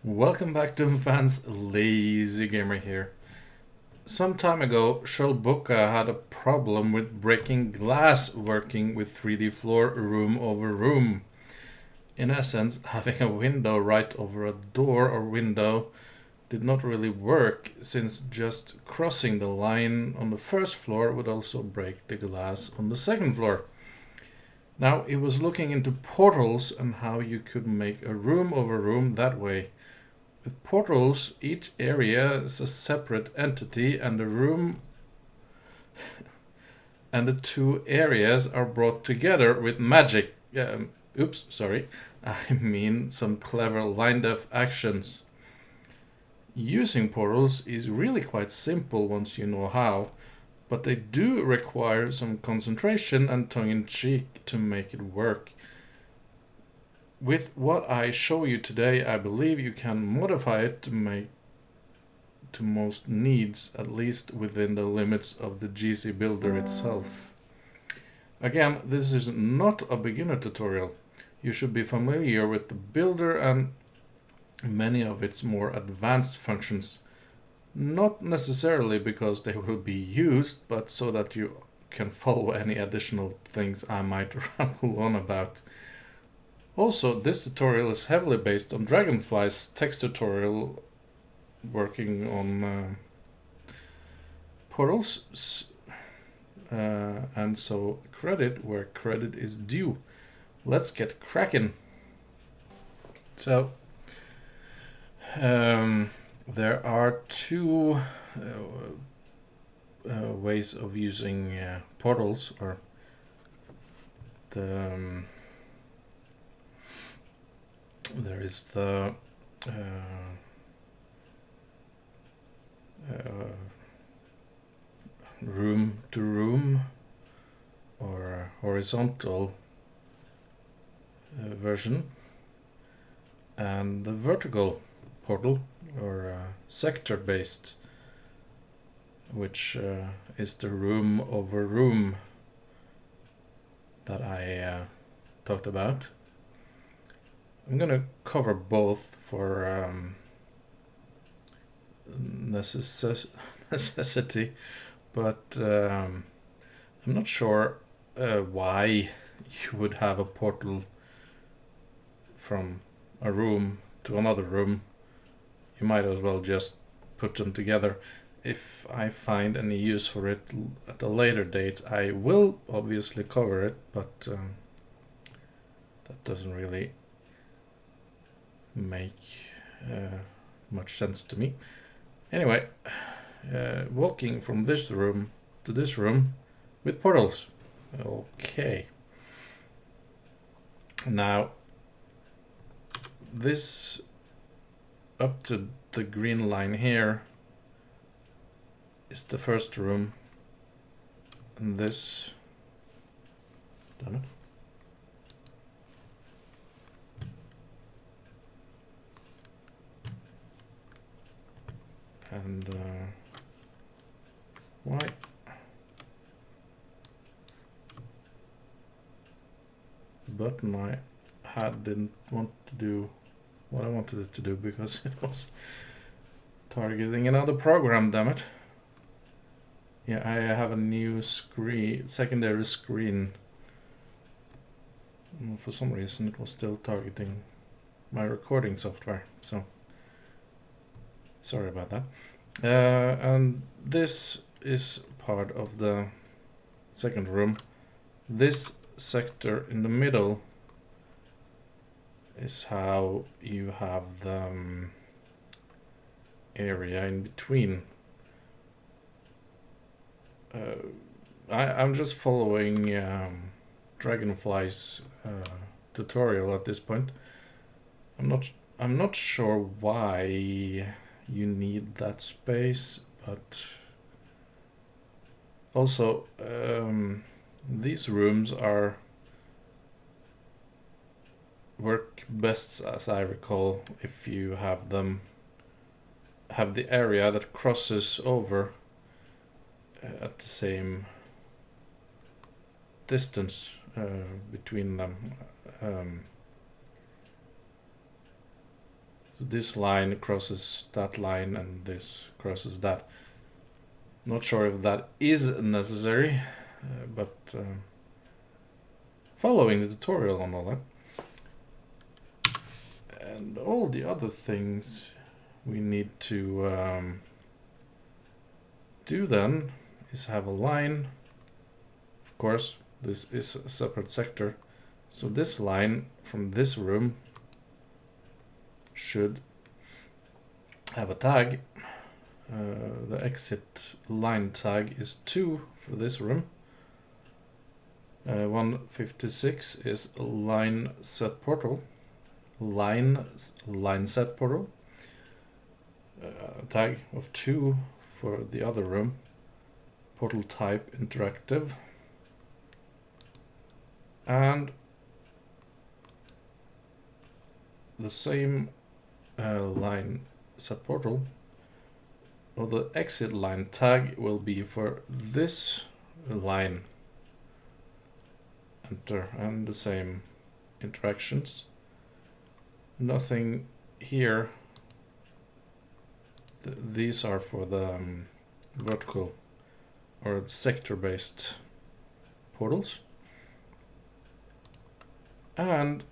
Welcome back, Doom fans. Lazygamer here. Some time ago, Shellbooka had a problem with breaking glass working with 3D floor room over room. In essence, having a window right over a door or window did not really work, since just crossing the line on the first floor would also break the glass on the second floor. Now, he was looking into portals and how you could make a room over room that way. With portals, each area is a separate entity, and the room and the two areas are brought together with magic. I mean some clever line depth actions. Using portals is really quite simple once you know how, but they do require some concentration and tongue-in-cheek to make it work. With what I show you today, I believe you can modify it to make to most needs, at least within the limits of the GZ builder itself. Again, this is not a beginner tutorial. You should be familiar with the builder and many of its more advanced functions. Not necessarily because they will be used, but so that you can follow any additional things I might ramble on about. Also, this tutorial is heavily based on Dragonfly's text tutorial working on portals, and so credit where credit is due. Let's get cracking. So, there are two ways of using portals, or the there is the room to room or horizontal version, and the vertical portal or sector based, which is the room over room that I talked about. I'm gonna cover both for necessity, but I'm not sure why you would have a portal from a room to another room. You might as well just put them together. If I find any use for it at a later date, I will obviously cover it, but that doesn't really make much sense to me. Anyway, walking from this room to this room with portals. Okay. Now, this up to the green line here is the first room, and this, damn it, and why? Button I had didn't want to do what I wanted it to do because it was targeting another program, damn it. Yeah, I have a new screen, secondary screen. For some reason it was still targeting my recording software, so sorry about that. And this is part of the second room. This sector in the middle is how you have the area in between. I'm just following Dragonfly's tutorial at this point. I'm not sure why you need that space, but also these rooms work best, as I recall, if you have the area that crosses over at the same distance between them. So this line crosses that line and this crosses that. Not sure if that is necessary, but following the tutorial on all that. And all the other things we need to do then is have a line. Of course, this is a separate sector. So this line from this room should have a tag. The exit line tag is 2 for this room. 156 is line set portal. Line set portal. Tag of 2 for the other room. Portal type interactive. And the same line set portal, or the exit line tag will be for this line enter, and the same interactions. Nothing here. These are for the vertical or sector based portals. And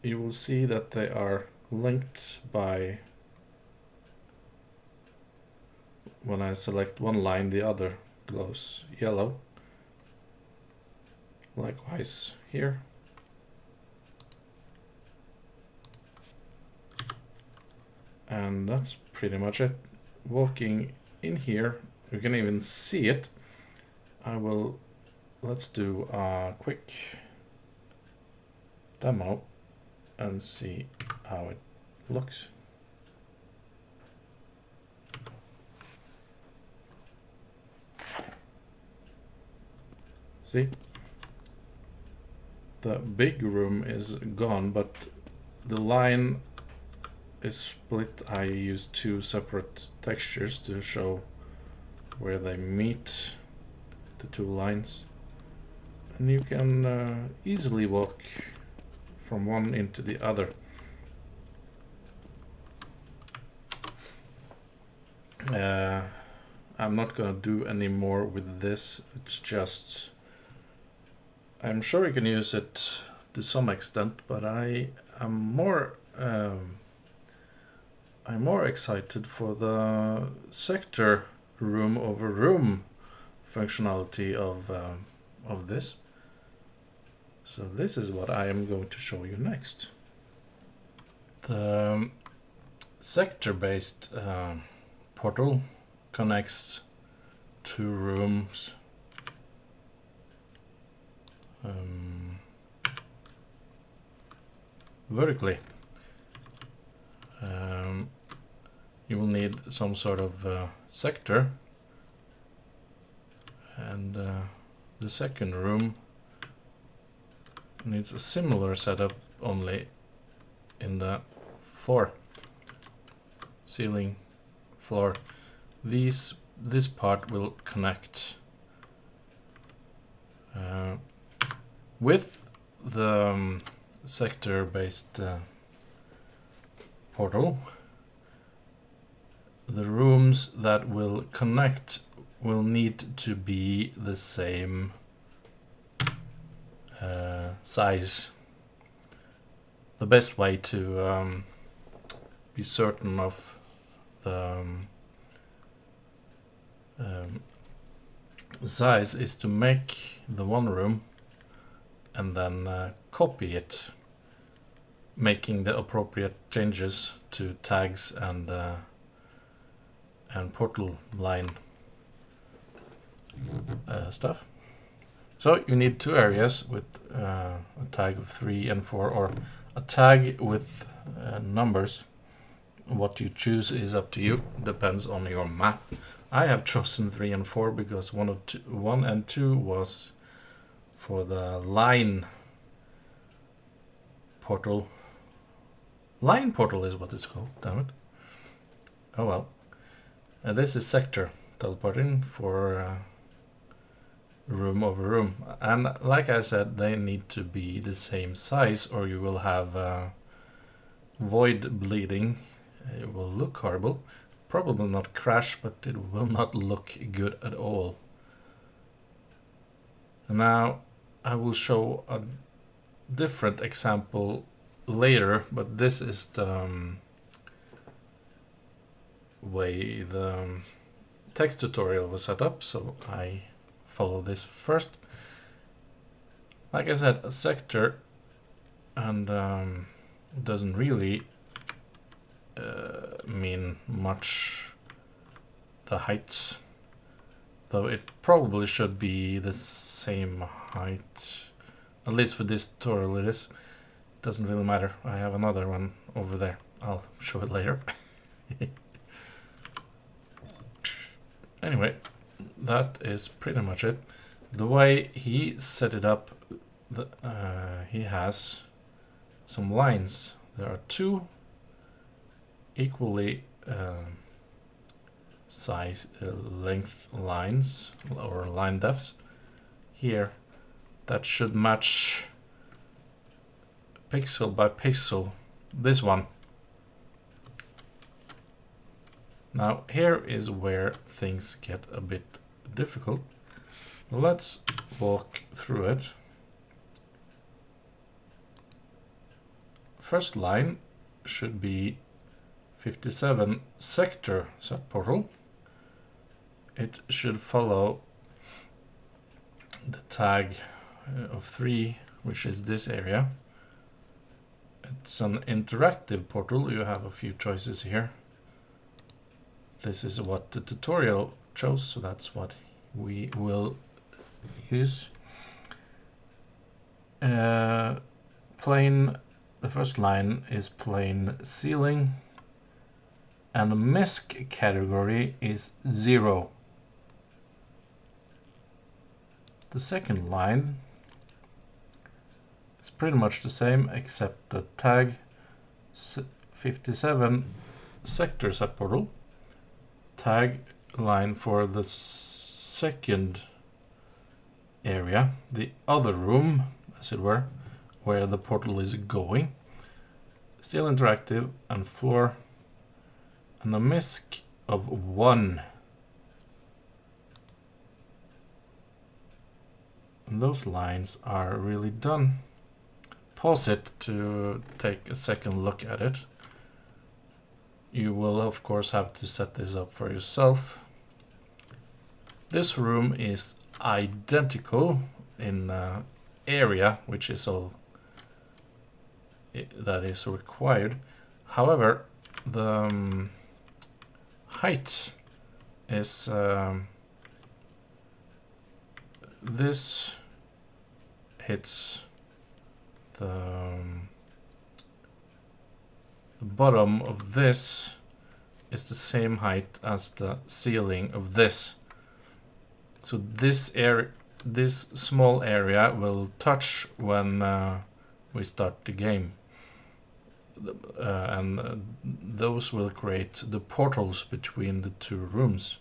you will see that they are linked by, when I select one line, the other glows yellow. Likewise here. And that's pretty much it. Walking in here, you can even see it. Let's do a quick demo and see how it looks. See? The big room is gone, but the line is split. I use 2 separate textures to show where they meet, the 2 lines. And you can easily walk from one into the other. I'm not gonna do any more with this. It's just, I'm sure you can use it to some extent, but I'm more excited for the sector room over room functionality of this. So this is what I am going to show you next. The sector-based portal connects 2 rooms vertically. You will need some sort of sector, and the second room needs a similar setup, only in the floor, ceiling, floor. This part will connect with the sector-based portal. The rooms that will connect will need to be the same size. The best way to be certain of the size is to make the one room and then copy it, making the appropriate changes to tags and portal line stuff. So you need 2 areas with a tag of 3 and 4, or a tag with numbers. What you choose is up to you, depends on your map. I have chosen 3 and 4 because 1 and 2 was for the line portal. Line portal is what it's called, damn it. Oh well. This is sector teleporting for room over room. And like I said, they need to be the same size, or you will have void bleeding. It will look horrible. Probably not crash, but it will not look good at all. And now I will show a different example later, but this is the way the text tutorial was set up, so I follow this first. Like I said, a sector, and doesn't really mean much the height, though it probably should be the same height, at least for this tutorial it is. It doesn't really matter. I have another one over there. I'll show it later. Anyway, that is pretty much it. The way he set it up, he has some lines. There are two equally size length lines or line depths here that should match pixel by pixel this one. Now here is where things get a bit difficult. Let's walk through it. First line should be 57 sector subportal. It should follow the tag of 3, which is this area. It's an interactive portal. You have a few choices here. This is what the tutorial chose, so that's what we will use. Plain, the first line is plain ceiling, and the misc category is 0. The second line is pretty much the same, except the tag 57 sector subportal. Tag line for the second area, the other room, as it were, where the portal is going. Still interactive, and floor, and a misc of 1. And those lines are really done. Pause it to take a second look at it. You will of course have to set this up for yourself. This room is identical in area, which is all that is required. However, the height is this hits the bottom of this is the same height as the ceiling of this. So this small area will touch when we start the game. And those will create the portals between the two rooms.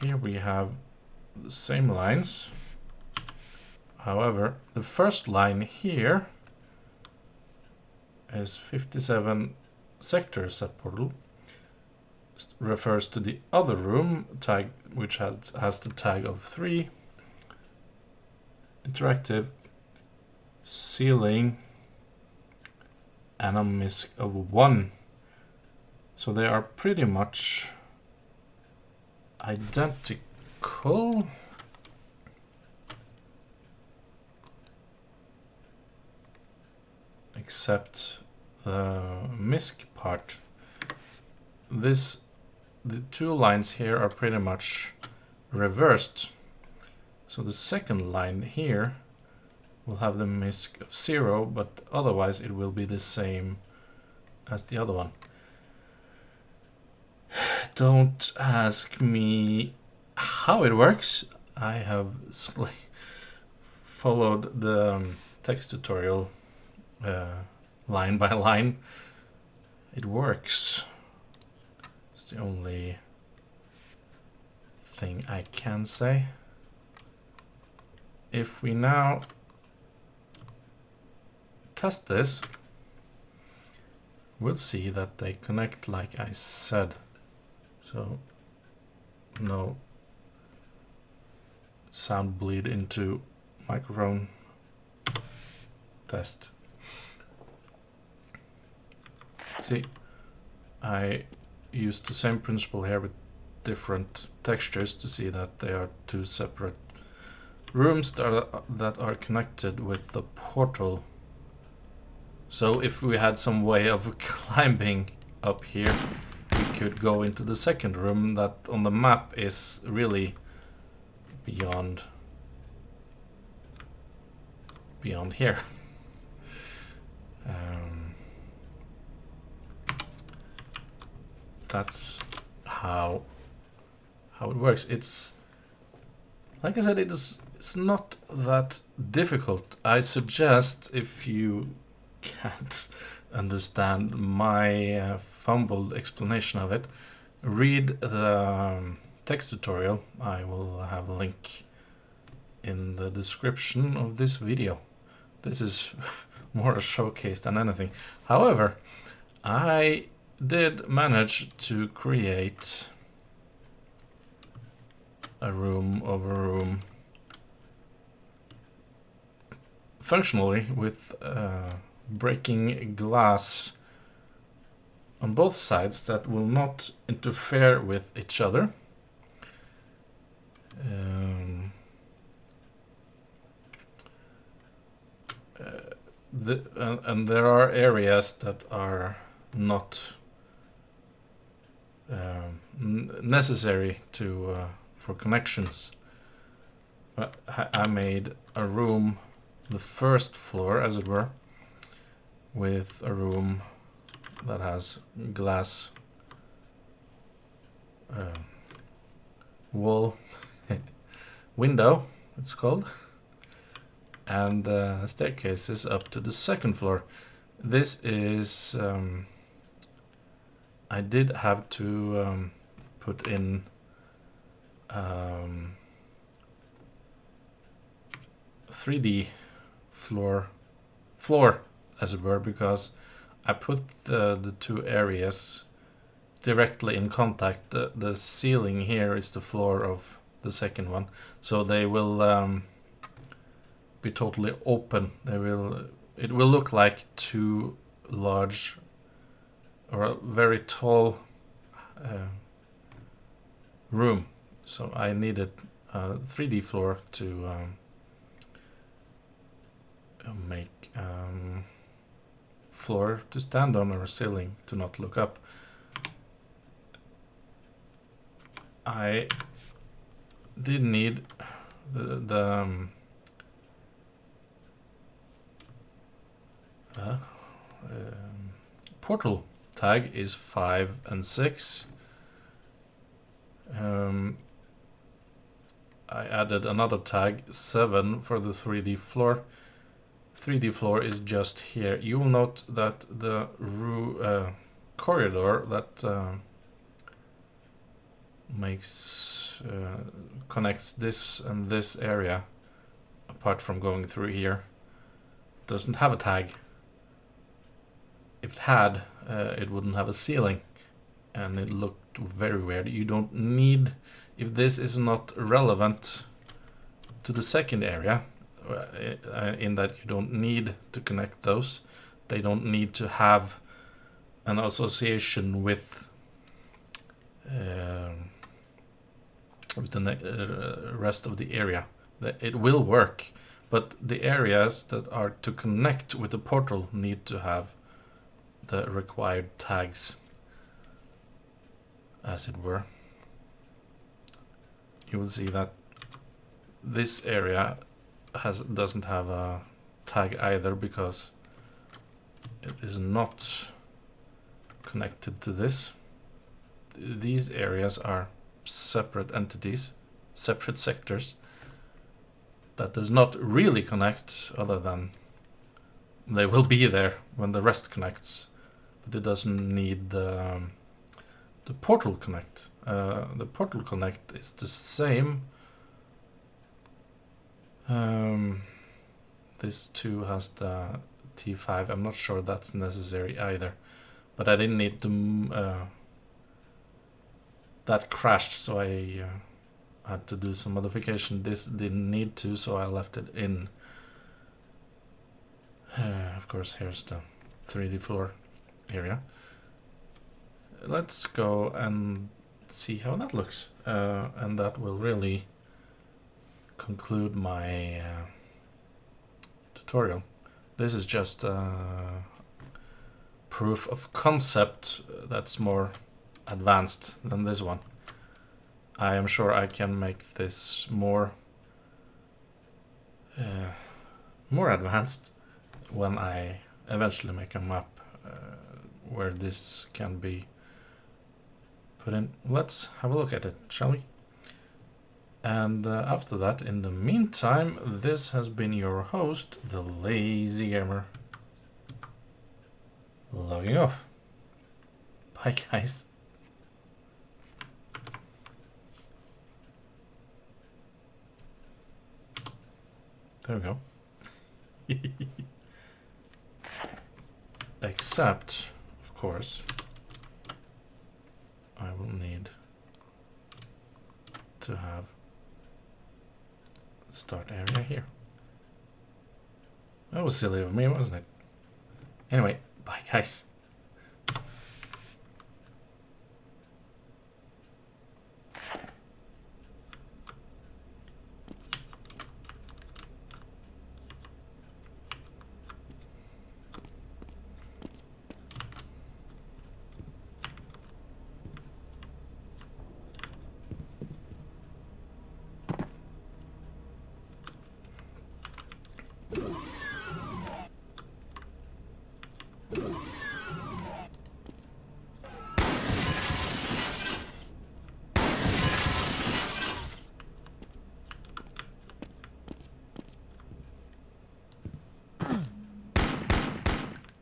Here we have the same lines. However, the first line here is 57 sector subportal. Refers to the other room tag, which has the tag of 3. Interactive, ceiling, and a misc of 1. So they are pretty much identical. Except the misc part. The two lines here are pretty much reversed. So the second line here will have the misc of 0, but otherwise it will be the same as the other one. Don't ask me how it works. I have followed the text tutorial line by line. It works. It's the only thing I can say. If we now test this, we'll see that they connect like I said. So no sound bleed into microphone. Test. See, I used the same principle here with different textures to see that they are two separate rooms that are connected with the portal. So if we had some way of climbing up here, we could go into the second room that on the map is really beyond here. That's how it works. It's like I said, it's not that difficult. I suggest, if you can't understand my fumbled explanation of it, read the text tutorial. I will have a link in the description of this video. This is more a showcase than anything. However, I did manage to create a room over room functionally with breaking glass on both sides that will not interfere with each other. And there are areas that are not necessary to for connections. I made a room, the first floor as it were, with a room that has glass wall window, it's called, and staircases up to the second floor. This is I did have to put in 3D floor as it were, because I put the two areas directly in contact. The ceiling here is the floor of the second one, so they will be totally open. It will look like two large or a very tall room. So I needed a 3D floor to make floor to stand on or ceiling to not look up. I did need the portal tag is 5 and 6. I added another tag 7 for the 3D floor. 3D floor is just here. You will note that the corridor that connects this and this area, apart from going through here, doesn't have a tag. If it had, it wouldn't have a ceiling, and it looked very weird. You don't need, if this is not relevant to the second area, in that you don't need to connect those. They don't need to have an association with the rest of the area. It will work, but the areas that are to connect with the portal need to have the required tags, as it were. You will see that this area doesn't have a tag either, because it is not connected to this. These areas are separate entities, separate sectors that does not really connect, other than they will be there when the rest connects, but it doesn't need the portal connect. The portal connect is the same. This too has the T5. I'm not sure that's necessary either. But I didn't need to... that crashed, so I had to do some modification. This didn't need to, so I left it in. Of course, here's the 3D floor area. Let's go and see how that looks. And that will really conclude my tutorial. This is just proof of concept that's more advanced than this one. I am sure I can make this more advanced when I eventually make a map where this can be put in. Let's have a look at it, shall we? And after that, in the meantime, this has been your host, the Lazygamer, logging off. Bye, guys. There we go. Except, of course, I will need to have the start area here. That was silly of me, wasn't it? Anyway, bye guys.